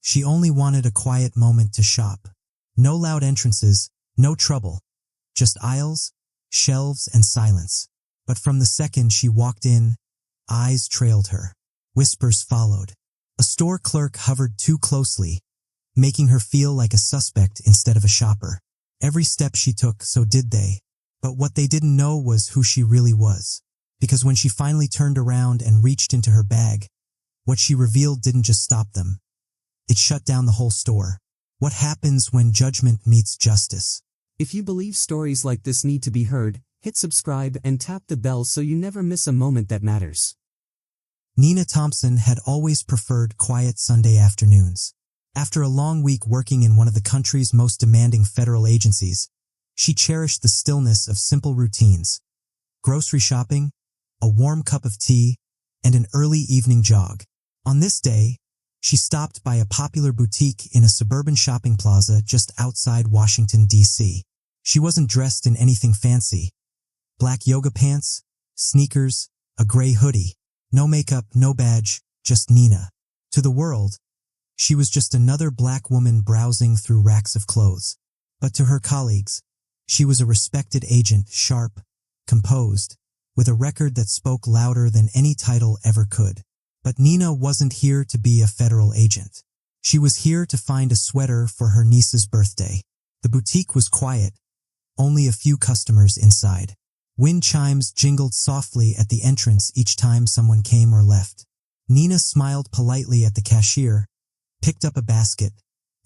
She only wanted a quiet moment to shop. No loud entrances, no trouble. Just aisles, shelves, and silence. But from the second she walked in, eyes trailed her. Whispers followed. A store clerk hovered too closely, making her feel like a suspect instead of a shopper. Every step she took, so did they. But what they didn't know was who she really was. Because when she finally turned around and reached into her bag, what she revealed didn't just stop them. It shut down the whole store. What happens when judgment meets justice? If you believe stories like this need to be heard, hit subscribe and tap the bell so you never miss a moment that matters. Nina Thompson had always preferred quiet Sunday afternoons. After a long week working in one of the country's most demanding federal agencies, she cherished the stillness of simple routines: grocery shopping, a warm cup of tea, and an early evening jog. On this day, she stopped by a popular boutique in a suburban shopping plaza just outside Washington, D.C. She wasn't dressed in anything fancy. Black yoga pants, sneakers, a gray hoodie. No makeup, no badge, just Nina. To the world, she was just another black woman browsing through racks of clothes. But to her colleagues, she was a respected agent, sharp, composed, with a record that spoke louder than any title ever could. But Nina wasn't here to be a federal agent. She was here to find a sweater for her niece's birthday. The boutique was quiet, only a few customers inside. Wind chimes jingled softly at the entrance each time someone came or left. Nina smiled politely at the cashier, picked up a basket,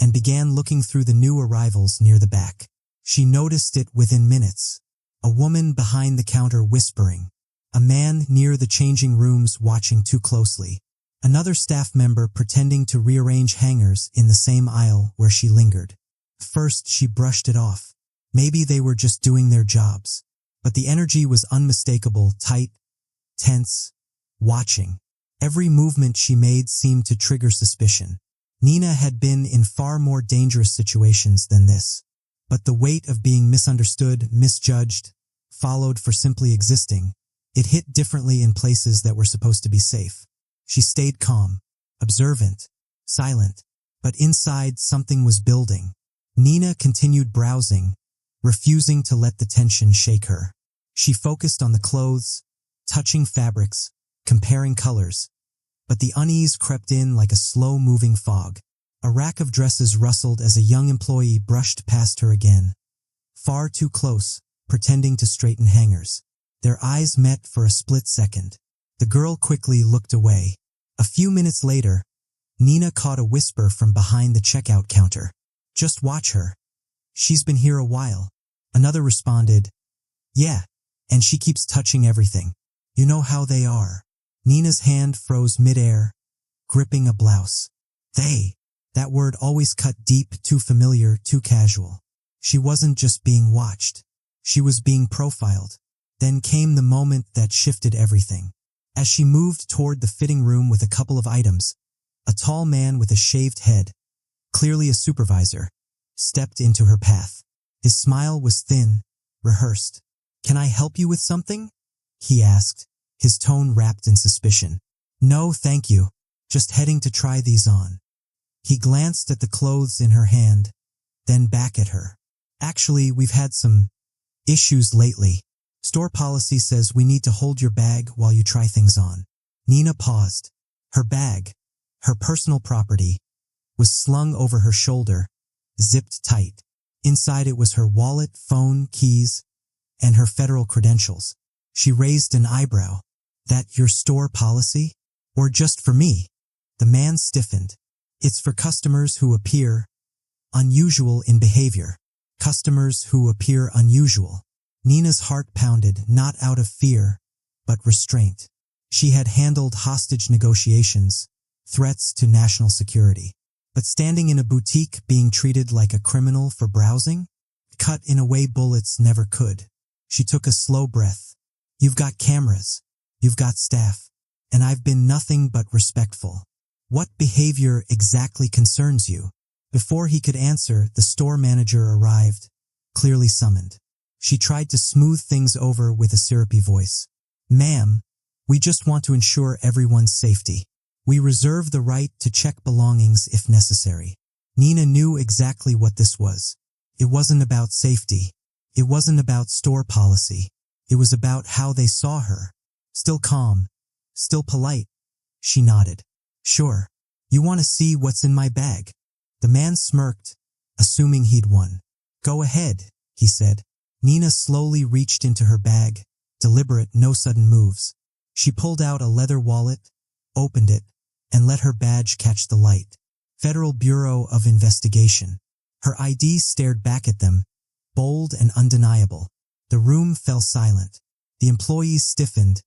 and began looking through the new arrivals near the back. She noticed it within minutes. A woman behind the counter whispering. A man near the changing rooms watching too closely. Another staff member pretending to rearrange hangers in the same aisle where she lingered. First, she brushed it off. Maybe they were just doing their jobs. But the energy was unmistakable, tight, tense, watching. Every movement she made seemed to trigger suspicion. Nina had been in far more dangerous situations than this. But the weight of being misunderstood, misjudged, followed for simply existing, it hit differently in places that were supposed to be safe. She stayed calm, observant, silent, but inside something was building. Nina continued browsing, refusing to let the tension shake her. She focused on the clothes, touching fabrics, comparing colors, but the unease crept in like a slow-moving fog. A rack of dresses rustled as a young employee brushed past her again. Far too close, pretending to straighten hangers. Their eyes met for a split second. The girl quickly looked away. A few minutes later, Nina caught a whisper from behind the checkout counter. "Just watch her. She's been here a while." Another responded, "Yeah, and she keeps touching everything. You know how they are." Nina's hand froze midair, gripping a blouse. They. That word always cut deep, too familiar, too casual. She wasn't just being watched. She was being profiled. Then came the moment that shifted everything. As she moved toward the fitting room with a couple of items, a tall man with a shaved head, clearly a supervisor, stepped into her path. His smile was thin, rehearsed. "Can I help you with something?" he asked, his tone wrapped in suspicion. "No, thank you. Just heading to try these on." He glanced at the clothes in her hand, then back at her. "Actually, we've had some issues lately. Store policy says we need to hold your bag while you try things on." Nina paused. Her bag, her personal property, was slung over her shoulder, zipped tight. Inside it was her wallet, phone, keys, and her federal credentials. She raised an eyebrow. "That your store policy? Or just for me?" The man stiffened. "It's for customers who appear unusual in behavior." Customers who appear unusual. Nina's heart pounded, not out of fear, but restraint. She had handled hostage negotiations, threats to national security. But standing in a boutique being treated like a criminal for browsing? Cut in a way bullets never could. She took a slow breath. "You've got cameras. You've got staff. And I've been nothing but respectful. What behavior exactly concerns you?" Before he could answer, the store manager arrived, clearly summoned. She tried to smooth things over with a syrupy voice. "Ma'am, we just want to ensure everyone's safety." We reserve the right to check belongings if necessary. Nina knew exactly what this was. It wasn't about safety. It wasn't about store policy. It was about how they saw her. Still calm, still polite. She nodded. Sure. You want to see what's in my bag? The man smirked, assuming he'd won. Go ahead, he said. Nina slowly reached into her bag, deliberate, no sudden moves. She pulled out a leather wallet, opened it, and let her badge catch the light. Federal Bureau of Investigation. Her ID stared back at them, bold and undeniable. The room fell silent. The employees stiffened,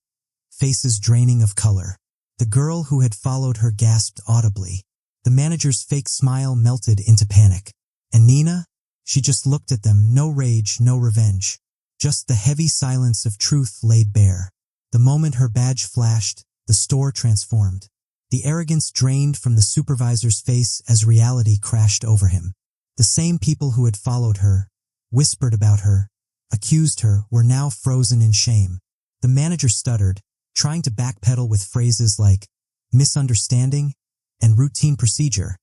faces draining of color. The girl who had followed her gasped audibly. The manager's fake smile melted into panic. And Nina? She just looked at them, no rage, no revenge. Just the heavy silence of truth laid bare. The moment her badge flashed, the store transformed. The arrogance drained from the supervisor's face as reality crashed over him. The same people who had followed her, whispered about her, accused her, were now frozen in shame. The manager stuttered, trying to backpedal with phrases like misunderstanding and routine procedure.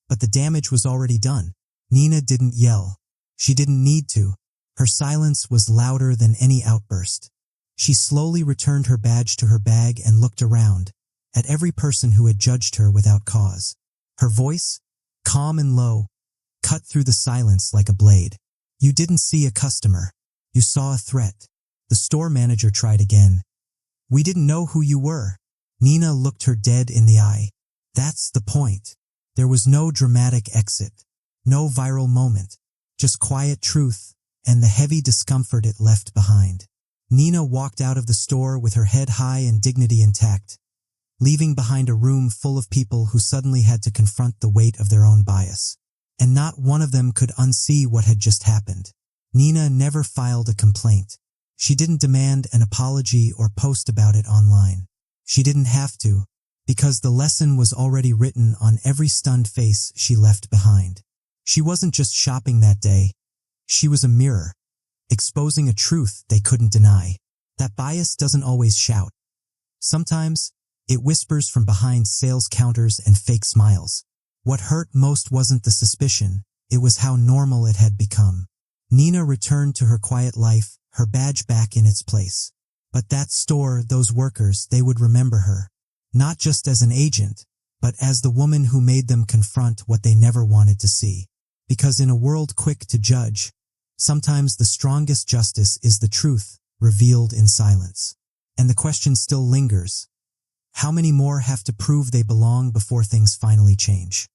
But the damage was already done. Nina didn't yell. She didn't need to. Her silence was louder than any outburst. She slowly returned her badge to her bag and looked around, at every person who had judged her without cause. Her voice, calm and low, cut through the silence like a blade. You didn't see a customer. You saw a threat. The store manager tried again. We didn't know who you were. Nina looked her dead in the eye. That's the point. There was no dramatic exit, no viral moment, just quiet truth and the heavy discomfort it left behind. Nina walked out of the store with her head high and dignity intact, leaving behind a room full of people who suddenly had to confront the weight of their own bias. And not one of them could unsee what had just happened. Nina never filed a complaint. She didn't demand an apology or post about it online. She didn't have to, because the lesson was already written on every stunned face she left behind. She wasn't just shopping that day. She was a mirror, exposing a truth they couldn't deny. That bias doesn't always shout. Sometimes, it whispers from behind sales counters and fake smiles. What hurt most wasn't the suspicion, it was how normal it had become. Nina returned to her quiet life, her badge back in its place. But that store, those workers, they would remember her. Not just as an agent, but as the woman who made them confront what they never wanted to see. Because in a world quick to judge, sometimes the strongest justice is the truth, revealed in silence. And the question still lingers. How many more have to prove they belong before things finally change?